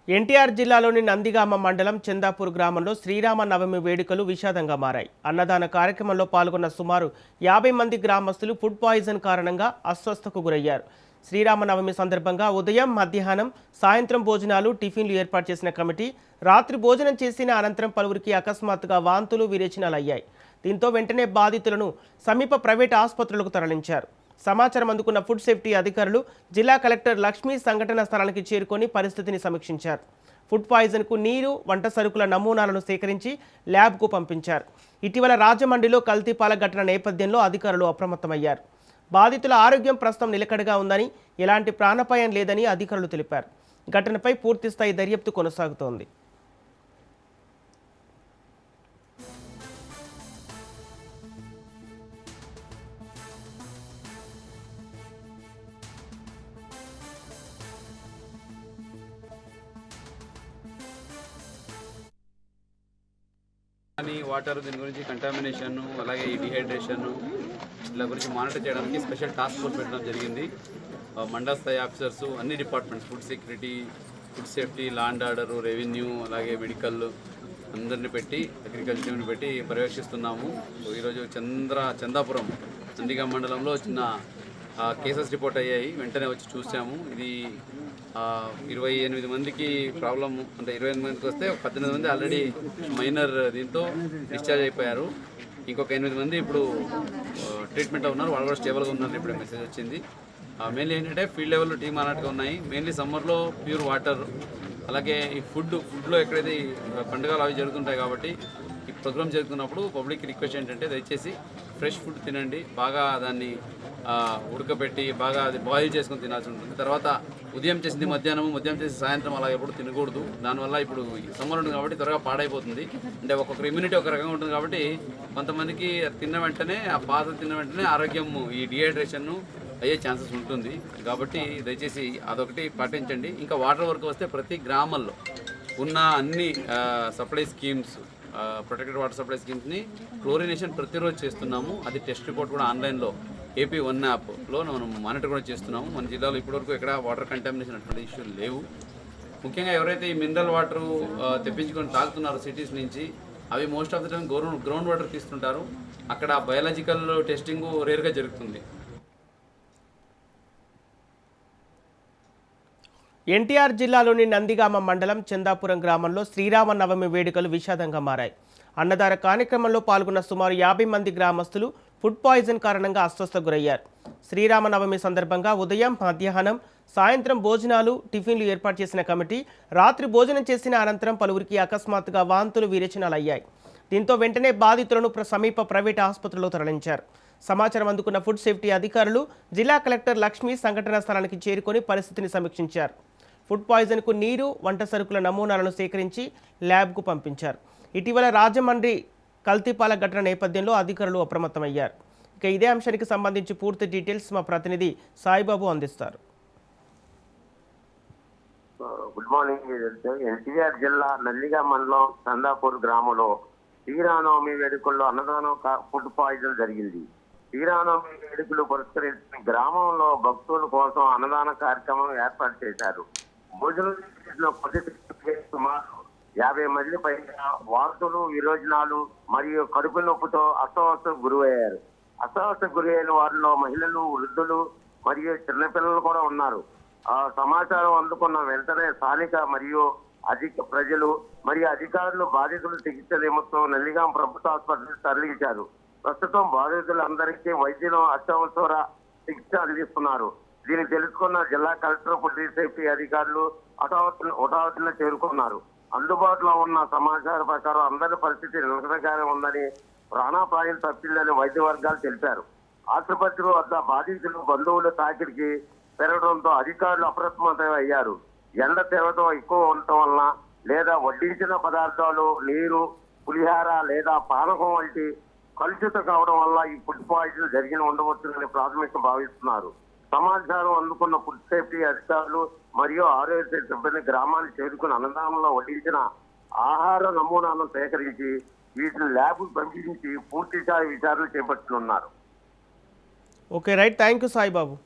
ఎన్టీఆర్ జిల్లాలోని నందిగామ మండలం చందాపూర్ గ్రామంలో శ్రీరామ నవమి వేడుకలు విషాదంగా మారాయి. అన్నదాన కార్యక్రమంలో పాల్గొన్న సుమారు 50 మంది గ్రామస్తులు ఫుడ్ పాయిజన్ కారణంగా అస్వస్థతకు గురయ్యారు. శ్రీరామ నవమి సందర్భంగా ఉదయం, మధ్యాహ్నం, సాయంత్రం భోజనాలు, టిఫిన్లు ఏర్పాటు చేసిన కమిటీ రాత్రి భోజనం చేసిన అనంతరం పలువురికి అకస్మాత్తుగా వాంతులు, విరేచనాలు అయ్యాయి. దీంతో వెంటనే బాధితులను సమీప ప్రైవేట్ ఆసుపత్రులకు తరలించారు. సమాచారం అందుకున్న ఫుడ్ సేఫ్టీ అధికారులు జిల్లా కలెక్టర్ లక్ష్మి సంఘటన స్థలానికి చేరుకొని పరిస్థితిని సమీక్షించారు. ఫుడ్ పాయిజన్కు నీరు, వంట సరుకుల నమూనాలను సేకరించి ల్యాబ్కు పంపించారు. ఇటీవల రాజమండ్రిలో కల్తీపాల ఘటన నేపథ్యంలో అధికారులు అప్రమత్తమయ్యారు. బాధితుల ఆరోగ్యం ప్రస్తుతం నిలకడగా ఉందని, ఎలాంటి ప్రాణాపాయం లేదని అధికారులు తెలిపారు. ఘటనపై పూర్తిస్థాయి దర్యాప్తు కొనసాగుతోంది. కానీ వాటర్ దీని గురించి కంటామినేషన్, అలాగే ఈ డిహైడ్రేషన్ ఇలా గురించి మానిటర్ చేయడానికి స్పెషల్ టాస్క్ ఫోర్స్ పెట్టడం జరిగింది. మండల స్థాయి ఆఫీసర్స్, అన్ని departments, food security, food safety, law and order, revenue, అలాగే మెడికల్ అందరిని పెట్టి, అగ్రికల్చర్ని పెట్టి పర్యవేక్షిస్తున్నాము. ఈరోజు చందాపురం నందిగామ మండలంలో చిన్న కేసెస్ రిపోర్ట్ అయ్యాయి. వెంటనే వచ్చి చూసాము. ఇది 28 మందికి ప్రాబ్లం, అంటే 28 మందికి వస్తే 18 మంది ఆల్రెడీ మైనర్ దీంతో డిశ్చార్జ్ అయిపోయారు. ఇంకొక 8 మంది ఇప్పుడు ట్రీట్మెంట్లో ఉన్నారు. వాళ్ళు కూడా స్టేబుల్గా ఉన్నారు. ఇప్పుడు మెసేజ్ వచ్చింది. మెయిన్లీ ఏంటంటే ఫీల్డ్ లెవెల్లో టీమ్ అన్నట్టుగా ఉన్నాయి. మెయిన్లీ సమ్మర్లో ప్యూర్ వాటర్, అలాగే ఈ ఫుడ్లో ఎక్కడైతే పండుగలు అవి జరుగుతుంటాయి కాబట్టి ఈ ప్రోగ్రామ్ జరుగుతున్నప్పుడు పబ్లిక్ రిక్వెస్ట్ ఏంటంటే దయచేసి ఫ్రెష్ ఫుడ్ తినండి. బాగా దాన్ని ఉడకబెట్టి బాగా అది బాయిల్ చేసుకొని తినాల్సి ఉంటుంది. తర్వాత ఉదయం చేసింది మధ్యాహ్నం చేసి సాయంత్రం అలా ఎప్పుడు తినకూడదు. దానివల్ల ఇప్పుడు సమ్మర్ ఉంటుంది కాబట్టి త్వరగా పాడైపోతుంది. అంటే ఒక్కొక్క ఇమ్యూనిటీ ఒక రకంగా ఉంటుంది కాబట్టి కొంతమందికి తిన్న వెంటనే ఆరోగ్యం ఈ డిహైడ్రేషన్ అయ్యే ఛాన్సెస్ ఉంటుంది. కాబట్టి దయచేసి అదొకటి పాటించండి. ఇంకా వాటర్ వరకు వస్తే ప్రతి గ్రామాల్లో ఉన్న అన్ని supply schemes, protected water supply స్కీమ్స్ని క్లోరినేషన్ ప్రతిరోజు చేస్తున్నాము. అది టెస్ట్ రిపోర్ట్ కూడా ఆన్లైన్లో AP1 యాప్లో మనం మానిటర్ కూడా చేస్తున్నాము. మన జిల్లాలో ఇప్పటివరకు ఎక్కడ వాటర్ కంటామినేషన్ అటువంటి ఇష్యూలు లేవు. ముఖ్యంగా ఎవరైతే ఈ మినరల్ వాటర్ తెప్పించుకొని తాగుతున్నారో సిటీస్ నుంచి, అవి most of the time ground water తీస్తుంటారు. అక్కడ బయాలజికల్ టెస్టింగ్ రేర్గా జరుగుతుంది. ఎన్టీఆర్ జిల్లాలోని నందిగామ మండలం చందాపురం గ్రామంలో శ్రీరామ నవమి వేడుకలు విషాదంగా మారాయి. అన్నదాన కార్యక్రమంలో పాల్గొన్న సుమారు 50 మంది గ్రామస్తులు ఫుడ్ పాయిజన్ కారణంగా అస్వస్థతకు గురయ్యారు. శ్రీరామ నవమి సందర్భంగా ఉదయం, మధ్యాహ్నం, సాయంత్రం భోజనాలు, టిఫిన్లు ఏర్పాటు చేసిన కమిటీ రాత్రి భోజనం చేసిన అనంతరం పలువురికి అకస్మాత్తుగా వాంతులు, విరేచనాలు అయ్యాయి. దీంతో వెంటనే బాధితులను సమీప ప్రైవేట్ ఆసుపత్రిలో తరలించారు. సమాచారం అందుకున్న ఫుడ్ సేఫ్టీ అధికారులు జిల్లా కలెక్టర్ లక్ష్మి సంఘటనా స్థలానికి చేరుకొని పరిస్థితిని సమీక్షించారు. ఫుడ్ పాయిజన్కు నీరు, వంట సరుకుల నమూనాలను సేకరించి ల్యాబ్కు పంపించారు. ఇటీవల రాజమండ్రి కల్తీపాల ఘటన నేపథ్యంలో అధికారులు అప్రమత్తమయ్యారు. ఇక ఇదే అంశానికి సంబంధించి పూర్తి డీటెయిల్స్ మా ప్రతినిధి సాయిబాబు అందిస్తారు. Good morning. ఎన్టీఆర్ జిల్లా నందిగామ మండలం చందాపూర్ గ్రామంలో శ్రీరామనవమి వేడుకల్లో అన్నదానం ఫుడ్ పాయిజన్ జరిగింది. శ్రీరామనవమి వేడుకలు పురస్కరించిన గ్రామంలో భక్తుల కోసం అన్నదాన కార్యక్రమం ఏర్పాటు చేశారు. భోజనం చేసిన కొద్ది సుమారు 50 మంది పైగా వాంతులు, విరోచనాలు మరియు కడుపు నొప్పితో అస్వస్థతకు గురయ్యారు. వారిలో మహిళలు, వృద్ధులు మరియు చిన్నపిల్లలు కూడా ఉన్నారు. సమాచారం అందుకున్న వెంటనే స్థానిక మరియు ప్రజలు మరియు అధికారులు బాధితులు చికిత్స నిమిత్తం నందిగామ ప్రభుత్వ ఆసుపత్రికి తరలించారు. ప్రస్తుతం బాధితులందరికీ వైద్యులు అత్యవసర చికిత్స అందిస్తున్నారు. దీన్ని తెలుసుకున్న జిల్లా కలెక్టర్, ఫుడ్ సేఫ్టీ అధికారులు హుటాహుటిన చేరుకున్నారు. అందుబాటులో ఉన్న సమాచారం ప్రకారం అందరి పరిస్థితి నిలకడగానే ఉందని, ప్రాణాపాయం తప్పిందని వైద్య వర్గాలు తెలిపారు. ఆసుపత్రి వద్ద బాధితులు, బంధువుల తాకిడికి పెరగడంతో అధికారులు అప్రమత్తమయ్యారు. ఎండ తీవ్రత ఎక్కువ ఉండటం వలన లేదా వడ్డించిన పదార్థాలు, నీరు, పులిహార లేదా పానకం వంటి కలుషితం కావడం వల్ల ఈ ఫుడ్ పాయిజన్ జరిగి ఉండవచ్చునని ప్రాథమికంగా భావిస్తున్నారు. సమాచారం అందుకున్న ఫుడ్ సేఫ్టీ అధికారులు మరియు ఆరోగ్య సిబ్బంది గ్రామాన్ని చేరుకుని అన్నదానంలో వడ్డించిన ఆహార నమూనాలను సేకరించి వీటిని ల్యాబ్కు పంపించి పూర్తి స్థాయి విచారణ చేపట్టనున్నారు. Okay, right. Thank you Saibaba.